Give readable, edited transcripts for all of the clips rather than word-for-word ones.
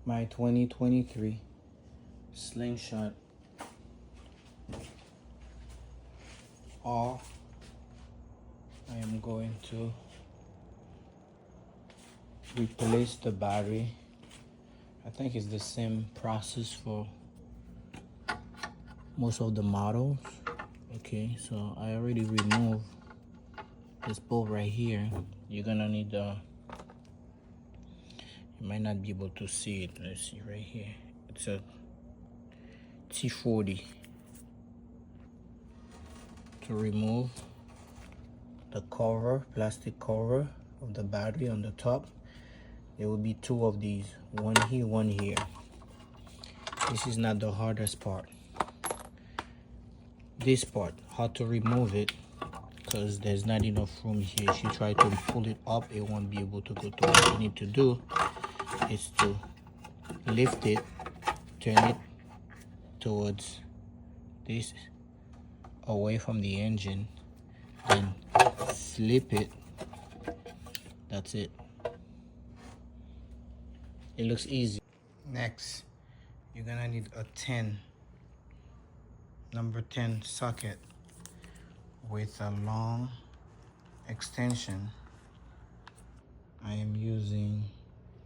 my 2023 Slingshot R. I am going to replace the battery. I think it's the same process for most of the models. Okay, so I already removed this bulb right here. You're gonna need you might not be able to see it. Let's see right here. It's a T40. To remove the cover, plastic cover of the battery on the top, there will be two of these, one here, one here. This is not the hardest part. This part, how to remove it, because there's not enough room here. If you try to pull it up, it won't be able to go through. What you need to do is to lift it, turn it towards this, away from the engine, then flip it. That's it. It looks easy. Next, you're gonna need a 10, number 10 socket with a long extension. I am using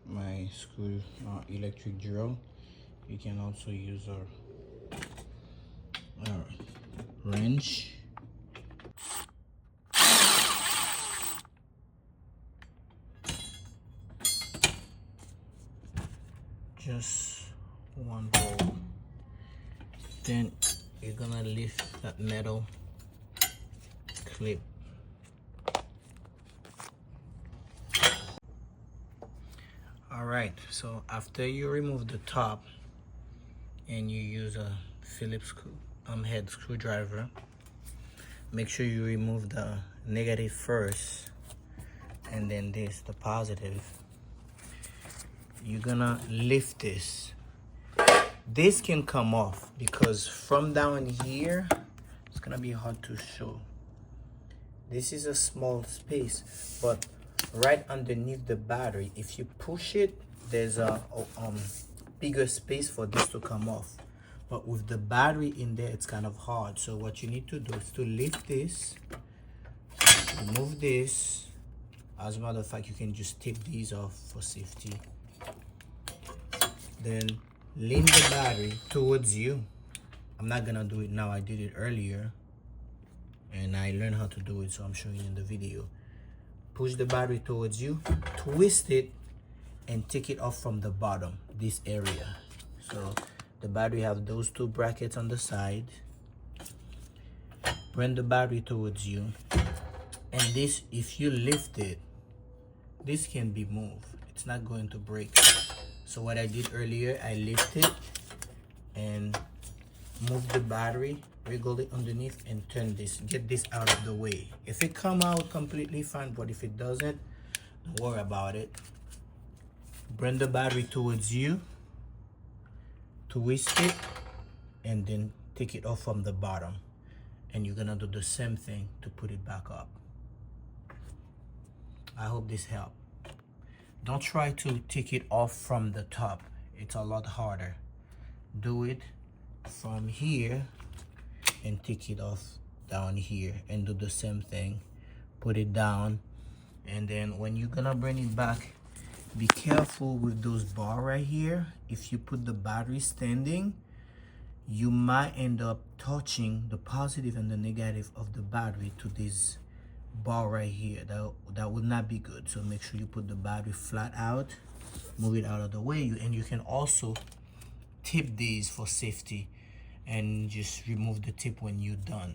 my screw electric drill. You can also use a wrench. Just one bolt. Then you're gonna lift that metal clip. Alright, so after you remove the top and you use a Phillips head screwdriver, make sure you remove the negative first and then this, the positive. You're gonna lift this. This can come off because from down here, it's gonna be hard to show. This is a small space, but right underneath the battery, if you push it, there's a bigger space for this to come off. But with the battery in there, it's kind of hard. So what you need to do is to lift this, remove this. As a matter of fact, you can just take these off for safety. Then lean the battery towards you. I'm not gonna do it now, I did it earlier and I learned how to do it, so I'm showing you in the video. Push the battery towards you, twist it, and take it off from the bottom, this area. So the battery have those two brackets on the side. Bring the battery towards you, and this, if you lift it, this can be moved. It's not going to break. So what I did earlier, I lifted and moved the battery, wiggle it underneath and turn this, get this out of the way. If it come out completely fine, but if it doesn't, don't worry about it. Bring the battery towards you, twist it, and then take it off from the bottom. And you're gonna do the same thing to put it back up. I hope this helped. Don't try to take it off from the top. It's a lot harder. Do it from here and take it off down here and do the same thing. Put it down, and then when you're gonna bring it back, be careful with those bars right here. If you put the battery standing, you might end up touching the positive and the negative of the battery to this bar right here. That would not be good. So make sure you put the battery flat out, move it out of the way, and you can also tip these for safety and just remove the tip when you're done.